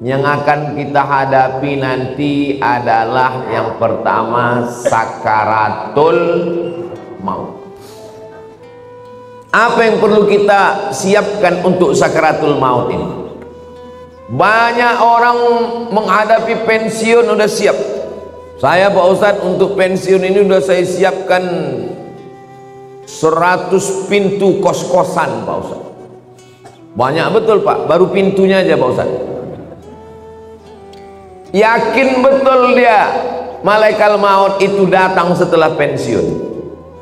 Yang akan kita hadapi nanti adalah yang pertama sakaratul maut. Apa yang perlu kita siapkan untuk sakaratul maut ini? Banyak orang menghadapi pensiun udah siap. Saya Pak Ustadz untuk pensiun ini udah saya siapkan 100 pintu kos-kosan Pak Ustadz. Banyak betul Pak, baru pintunya aja Pak Ustadz. Yakin betul dia malaikat maut itu datang setelah pensiun.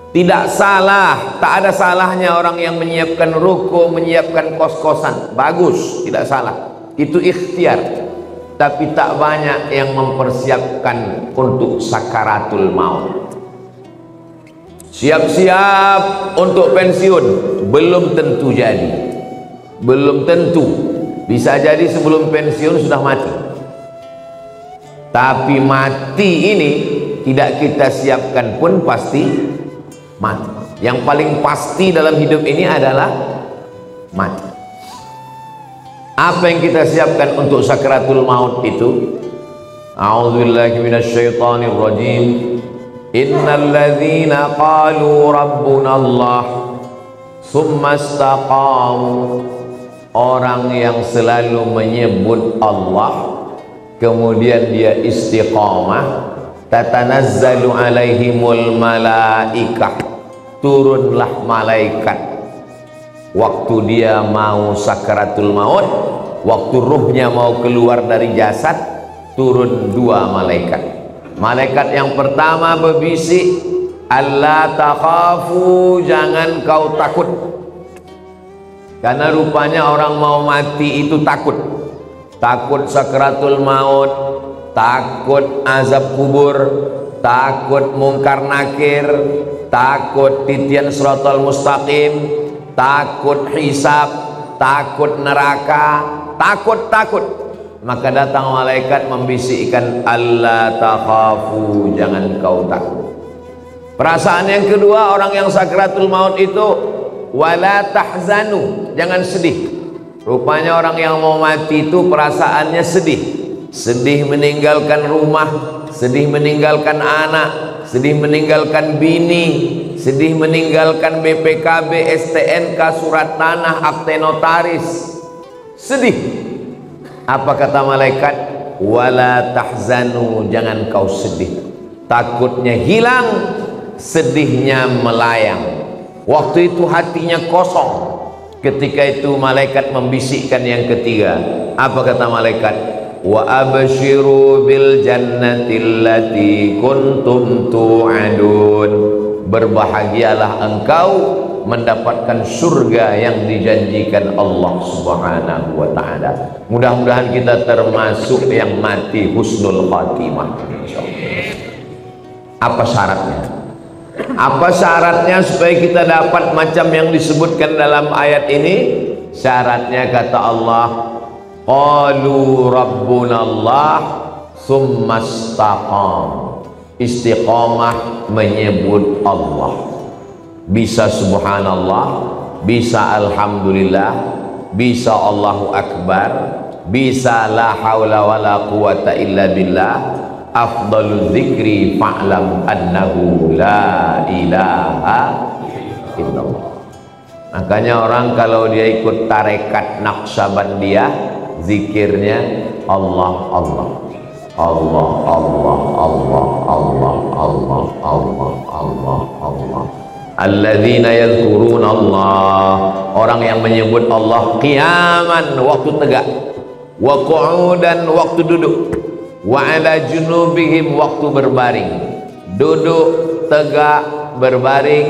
Tidak salah, tak ada salahnya orang yang menyiapkan ruko, menyiapkan kos-kosan. Bagus, tidak salah. Itu ikhtiar. Tapi tak banyak yang mempersiapkan untuk sakaratul maut. Siap-siap untuk pensiun, belum tentu jadi. Belum tentu. Bisa jadi sebelum pensiun sudah mati. Tapi mati ini tidak kita siapkan pun pasti mati. Yang paling pasti dalam hidup ini adalah mati. Apa yang kita siapkan untuk sakaratul maut itu? A'udzubillahi minasyaitonir rajim. Innal ladzina qalu rabbuna Allah tsumma istaqamu. Orang yang selalu menyebut Allah kemudian dia istiqamah, tatanazzalu alaihimul malaikah, turunlah malaikat waktu dia mau sakaratul maut, waktu ruhnya mau keluar dari jasad, turun dua malaikat. Malaikat yang pertama berbisik, alla takhafu, jangan kau takut. Karena rupanya orang mau mati itu takut. Takut sakaratul maut, takut azab kubur, takut mungkar nakir, takut titian siratal mustaqim, takut hisab, takut neraka, takut. Maka datang malaikat membisikkan, alla takhafu, jangan kau takut. Perasaan yang kedua orang yang sakaratul maut itu, wala tahzanu, jangan sedih. Rupanya orang yang mau mati itu perasaannya sedih. Sedih meninggalkan rumah, sedih meninggalkan anak, sedih meninggalkan bini, sedih meninggalkan BPKB, STNK, surat tanah, akte notaris. Sedih. Apa kata malaikat? Wala tahzanu, jangan kau sedih. Takutnya hilang, sedihnya melayang. Waktu itu hatinya kosong. Ketika itu malaikat membisikkan yang ketiga. Apa kata malaikat? Wa abshiru bil jannati allati kuntum tu'adun. Berbahagialah engkau mendapatkan surga yang dijanjikan Allah Subhanahu wa taala. Mudah-mudahan kita termasuk yang mati husnul khatimah insyaallah. Apa syaratnya? Apa syaratnya supaya kita dapat macam yang disebutkan dalam ayat ini? Syaratnya kata Allah, qalu rabbuna Allah tsumma istaqam. Istiqamah menyebut Allah. Bisa subhanallah, bisa alhamdulillah, bisa Allahu akbar, bisa la haula wala quwata illa billah. Afdalul dzikri fa'lam annahu la ilaha illallah. Makanya orang kalau dia ikut tarekat Naqsabandiyah, zikirnya Allah Allah Allah Allah Allah Allah Allah Allah Allah Allah. Alladzina yadhkuruna Allah, orang yang menyebut Allah qiyaman, waktu tegak, wa qu'udan, waktu duduk, wa ala junubihim, waktu berbaring. Duduk, tegak, berbaring,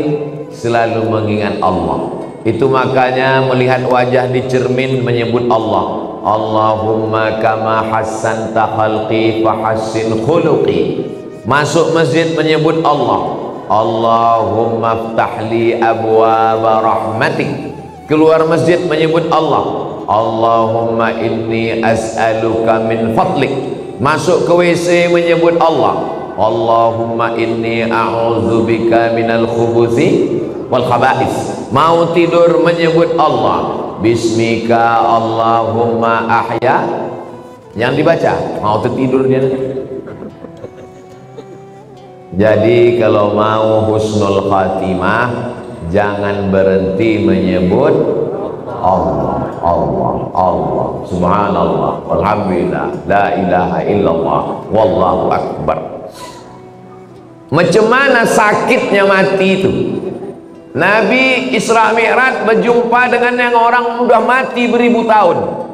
selalu mengingat Allah. Itu makanya melihat wajah di cermin menyebut Allah. Allahumma kama hassanta khalqi fahassin khuluqi. Masuk masjid menyebut Allah. Allahumma ftahli abwaaba rahmatik. Keluar masjid menyebut Allah. Allahumma inni as'aluka min fadlik. Masuk ke WC menyebut Allah. Allahumma inni a'udzubika minal khubuthi wal khaba'is. Mau tidur menyebut Allah. Bismika Allahumma ahya. Yang dibaca, mau tertidur dia. Jadi kalau mau husnul khatimah, jangan berhenti menyebut Allah, Allah, Allah, subhanallah, walhamdulillah, la ilaha illallah, wallahu akbar. Macam mana sakitnya mati itu? Nabi Isra Mi'raj berjumpa dengan yang orang udah mati beribu tahun.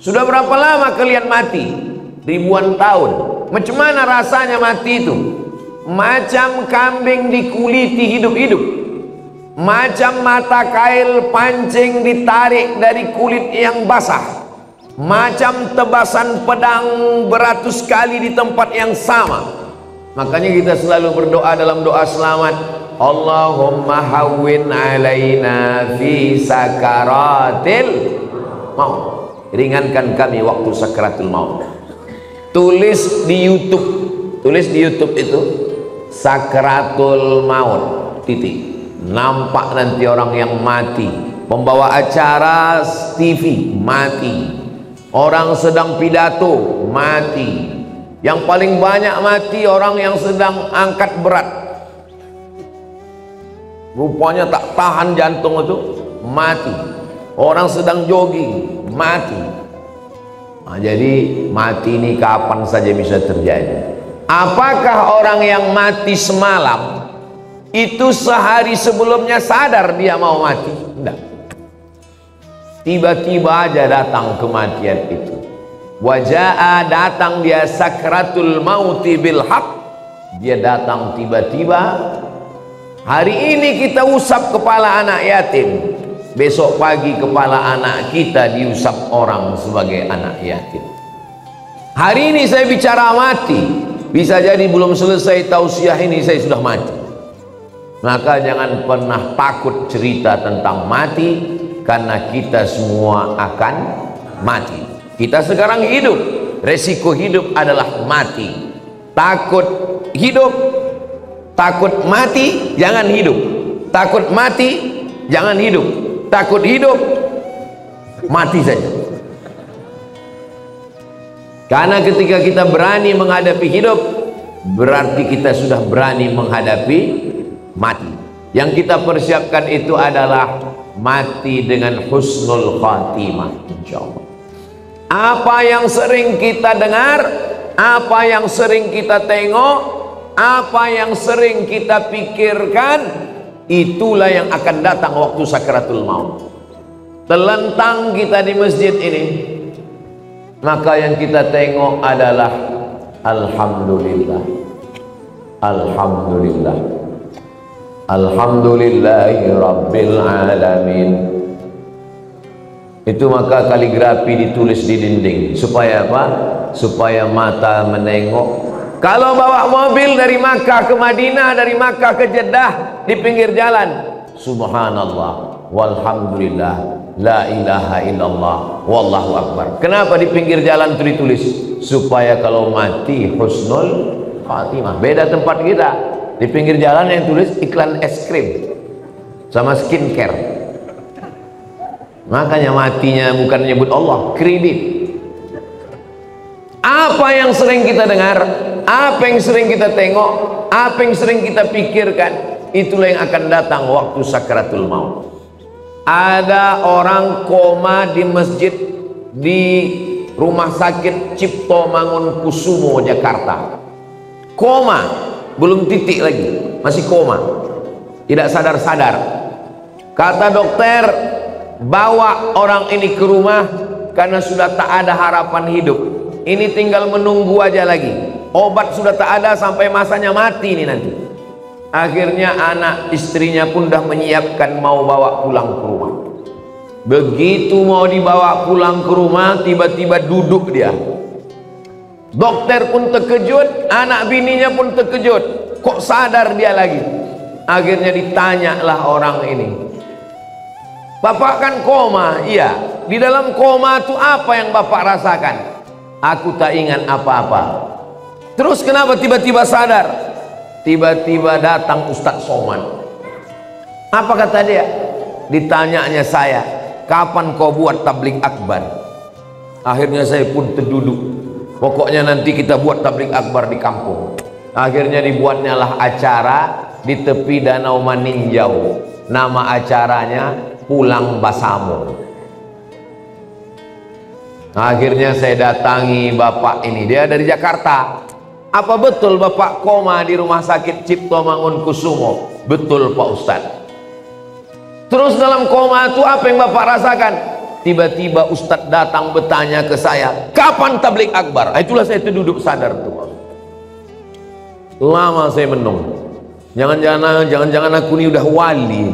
Sudah berapa lama kalian mati? Ribuan tahun. Macam mana rasanya mati itu? Macam kambing dikuliti hidup-hidup, macam mata kail pancing ditarik dari kulit yang basah, macam tebasan pedang beratus kali di tempat yang sama. Makanya kita selalu berdoa dalam doa selamat, Allahumma hawwin alaina fi sakaratil maut, ringankan kami waktu sakaratul maut. Tulis di YouTube itu sakaratul maut titik. Nampak nanti orang yang mati, pembawa acara TV mati, orang sedang pidato mati, yang paling banyak mati orang yang sedang angkat berat, rupanya tak tahan jantung itu mati, orang sedang jogging mati. Nah, jadi mati ini kapan saja bisa terjadi. Apakah orang yang mati semalam itu sehari sebelumnya sadar dia mau mati? Tidak. Tiba-tiba aja datang kematian itu. Wajaa, datang dia sakratul mauti bil haq. Dia datang tiba-tiba. Hari ini kita usap kepala anak yatim, besok pagi kepala anak kita diusap orang sebagai anak yatim. Hari ini saya bicara mati, bisa jadi belum selesai tausiah ini saya sudah mati. Maka jangan pernah takut cerita tentang mati, karena kita semua akan mati. Kita sekarang hidup, resiko hidup adalah mati. Takut hidup, takut mati, jangan hidup. Takut mati, jangan hidup. Takut hidup, mati saja. Karena ketika kita berani menghadapi hidup, berarti kita sudah berani menghadapi mati. Yang kita persiapkan itu adalah mati dengan husnul khatimah, insyaallah. Apa yang sering kita dengar, apa yang sering kita tengok, apa yang sering kita pikirkan, itulah yang akan datang waktu sakaratul maut. Telentang kita di masjid ini, maka yang kita tengok adalah alhamdulillah, alhamdulillah, alhamdulillahi rabbil alamin. Itu maka kaligrafi ditulis di dinding. Supaya apa? Supaya mata menengok. Kalau bawa mobil dari Makkah ke Madinah, dari Makkah ke Jeddah, di pinggir jalan, subhanallah walhamdulillah, la ilaha illallah, wallahu akbar. Kenapa di pinggir jalan itu ditulis? Supaya kalau mati husnul khatimah. Beda tempat kita, di pinggir jalan yang tulis iklan es krim sama skincare. Makanya matinya bukan menyebut Allah, kredit. Apa yang sering kita dengar, apa yang sering kita tengok, apa yang sering kita pikirkan, itulah yang akan datang waktu sakaratul maut. Ada orang koma di masjid di Rumah Sakit Cipto Mangunkusumo Jakarta. Koma, belum titik lagi, masih koma, tidak sadar-sadar. Kata dokter, bawa orang ini ke rumah karena sudah tak ada harapan hidup. Ini tinggal menunggu aja lagi. Obat sudah tak ada sampai masanya mati ini nanti. Akhirnya anak istrinya pun dah menyiapkan mau bawa pulang ke rumah. Begitu mau dibawa pulang ke rumah, tiba-tiba duduk dia. Dokter pun terkejut, anak bininya pun terkejut. Kok sadar dia lagi? Akhirnya ditanyalah orang ini, Bapak kan koma? Iya. Di dalam koma itu apa yang Bapak rasakan? Aku tak ingat apa-apa. Terus kenapa tiba-tiba sadar? Tiba-tiba datang Ustadz Somad. Apa kata dia? Ditanyanya saya, kapan kau buat tabligh akbar? Akhirnya saya pun terduduk. Pokoknya nanti kita buat tablik akbar di kampung. Akhirnya dibuatnya lah acara di tepi Danau Maninjau. Nama acaranya Pulang Basamo. Akhirnya saya datangi bapak ini, dia dari Jakarta. Apa betul bapak koma di rumah sakit Cipto Mangunkusumo? Betul Pak Ustadz. Terus dalam koma itu apa yang bapak rasakan? Tiba-tiba Ustadz datang bertanya ke saya, kapan tablik akbar? Itulah saya duduk sadar tuh. Lama saya menung. Jangan-jangan aku ini udah wali.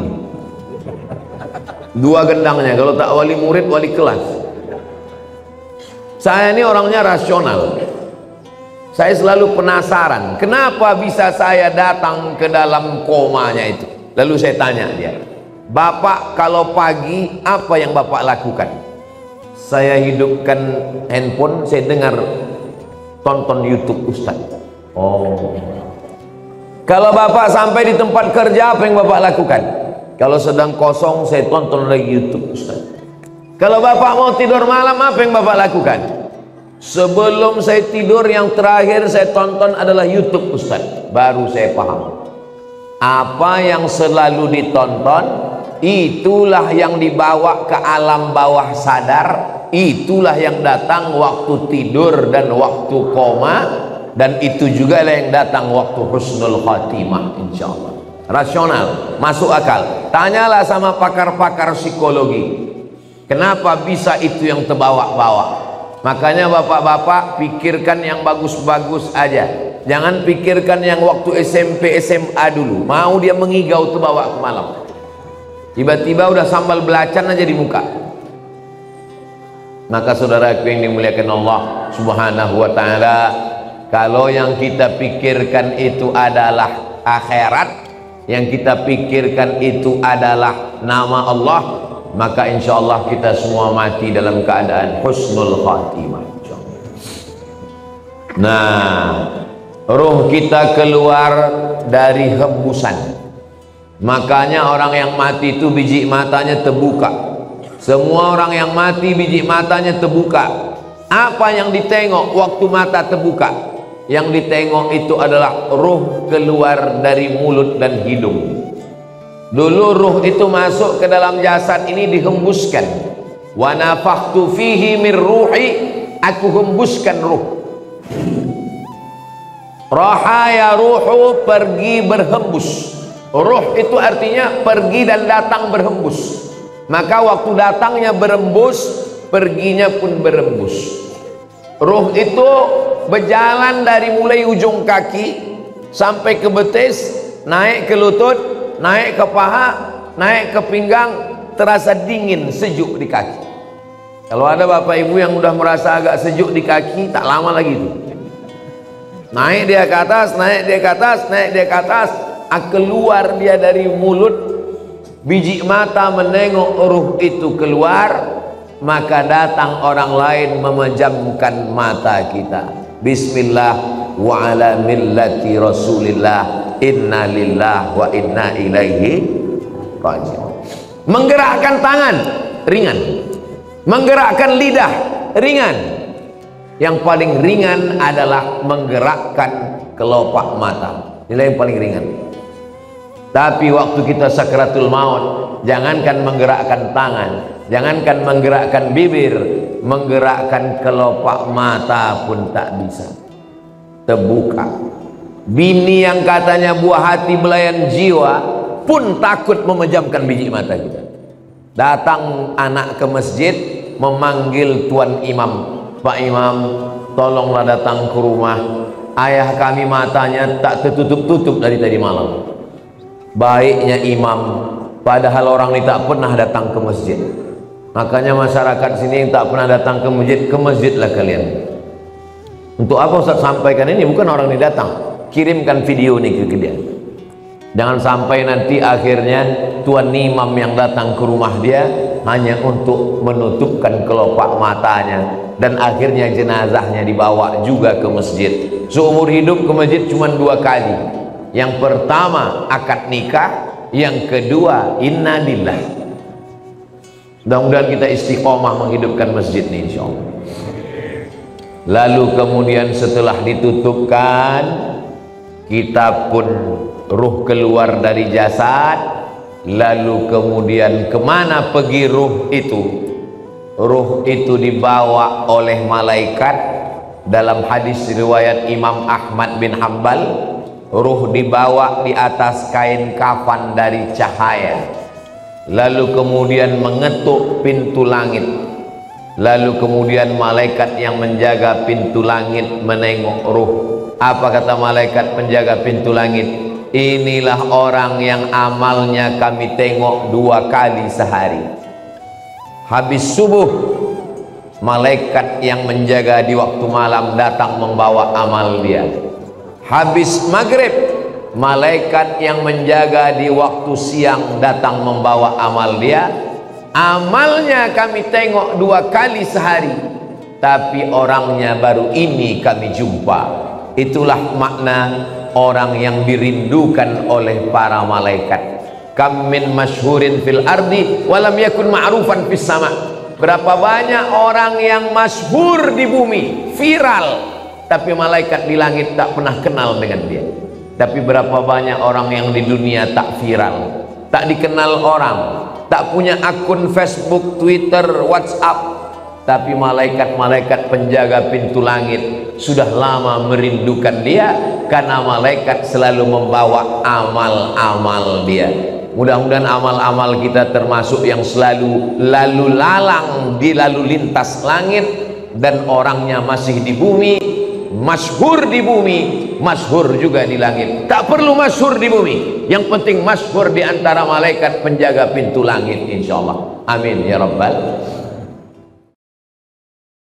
Dua gendangnya, kalau tak wali murid, wali kelas. Saya ini orangnya rasional. Saya selalu penasaran, kenapa bisa saya datang ke dalam komanya itu. Lalu saya tanya dia, Bapak kalau pagi apa yang Bapak lakukan? Saya hidupkan handphone, saya dengar tonton YouTube Ustaz. Oh. Kalau Bapak sampai di tempat kerja apa yang Bapak lakukan? Kalau sedang kosong saya tonton lagi YouTube Ustaz. Kalau Bapak mau tidur malam apa yang Bapak lakukan? Sebelum saya tidur yang terakhir saya tonton adalah YouTube Ustaz. Baru saya paham. Apa yang selalu ditonton itulah yang dibawa ke alam bawah sadar. Itulah yang datang waktu tidur dan waktu koma. Dan itu juga yang datang waktu husnul khatimah insyaallah. Rasional, masuk akal. Tanyalah sama pakar-pakar psikologi. Kenapa bisa itu yang terbawa-bawa? Makanya bapak-bapak pikirkan yang bagus-bagus aja. Jangan pikirkan yang waktu SMP SMA dulu. Mau dia mengigau terbawa ke malam. Tiba-tiba udah sambal belacan aja di muka. Maka saudaraku yang dimuliakan Allah Subhanahu wa taala, kalau yang kita pikirkan itu adalah akhirat, yang kita pikirkan itu adalah nama Allah, maka insya Allah kita semua mati dalam keadaan husnul khatimah. Nah, ruh kita keluar dari hembusan. Makanya orang yang mati itu biji matanya terbuka. Semua orang yang mati biji matanya terbuka. Apa yang ditengok waktu mata terbuka? Yang ditengok itu adalah ruh keluar dari mulut dan hidung. Dulu ruh itu masuk ke dalam jasad ini dihembuskan. Wa nafakhtu fihi min ruhi, aku hembuskan ruh. Rahaya ruhu, pergi berhembus. Ruh itu artinya pergi dan datang berhembus. Maka waktu datangnya berembus, perginya pun berembus. Ruh itu berjalan dari mulai ujung kaki sampai ke betis, naik ke lutut, naik ke paha, naik ke pinggang, terasa dingin, sejuk di kaki. Kalau ada bapak ibu yang udah merasa agak sejuk di kaki, tak lama lagi itu. Naik dia ke atas, naik dia ke atas, naik dia ke atas, keluar dia dari mulut, biji mata menengok ruh itu keluar, maka datang orang lain memejamkan mata kita. Bismillah wa ala millati Rasulillah, inna lillah wa inna ilaihi raji'un. Menggerakkan tangan ringan, menggerakkan lidah ringan. Yang paling ringan adalah menggerakkan kelopak mata. Inilah yang paling ringan. Tapi waktu kita sakratul maut, jangankan menggerakkan tangan, jangankan menggerakkan bibir, menggerakkan kelopak mata pun tak bisa. Terbuka. Bini yang katanya buah hati belayan jiwa pun takut memejamkan biji mata kita. Datang anak ke masjid memanggil tuan imam, Pak Imam, tolonglah datang ke rumah. Ayah kami matanya tak tertutup-tutup dari tadi malam. Baiknya imam, padahal orang ini tak pernah datang ke masjid. Makanya masyarakat sini yang tak pernah datang ke masjidlah kalian. Untuk apa Ustaz sampaikan ini? Bukan orang ini datang, kirimkan video ini ke dia. Jangan sampai nanti akhirnya tuan imam yang datang ke rumah dia hanya untuk menutupkan kelopak matanya, dan akhirnya jenazahnya dibawa juga ke masjid. Seumur hidup ke masjid cuma 2 kali. Yang pertama akad nikah, yang kedua innalillah. Mudah-mudahan kita istiqomah menghidupkan masjid ini insyaallah. Lalu kemudian setelah ditutupkan, kita pun ruh keluar dari jasad. Lalu kemudian kemana pergi ruh itu? Ruh itu dibawa oleh malaikat. Dalam hadis riwayat Imam Ahmad bin Hanbal, ruh dibawa di atas kain kafan dari cahaya. Lalu kemudian mengetuk pintu langit. Lalu kemudian malaikat yang menjaga pintu langit menengok ruh. Apa kata malaikat penjaga pintu langit? Inilah orang yang amalnya kami tengok 2 kali sehari. Habis subuh, malaikat yang menjaga di waktu malam datang membawa amal dia. Habis maghrib, malaikat yang menjaga di waktu siang datang membawa amal dia. Amalnya kami tengok 2 kali sehari, tapi orangnya baru ini kami jumpa. Itulah makna orang yang dirindukan oleh para malaikat. Kam min masyhurin fil ardi walam yakun ma'rufan fis sama. Berapa banyak orang yang masyhur di bumi, viral, tapi malaikat di langit tak pernah kenal dengan dia. Tapi berapa banyak orang yang di dunia tak viral, tak dikenal orang, tak punya akun Facebook, Twitter, WhatsApp, tapi malaikat-malaikat penjaga pintu langit sudah lama merindukan dia, karena malaikat selalu membawa amal-amal dia. Mudah-mudahan amal-amal kita termasuk yang selalu lalu lalang di lalu lintas langit, dan orangnya masih di bumi, masyhur di bumi, masyhur juga di langit. Tak perlu masyhur di bumi, yang penting masyhur di antara malaikat penjaga pintu langit, insyaallah. Amin ya rabbal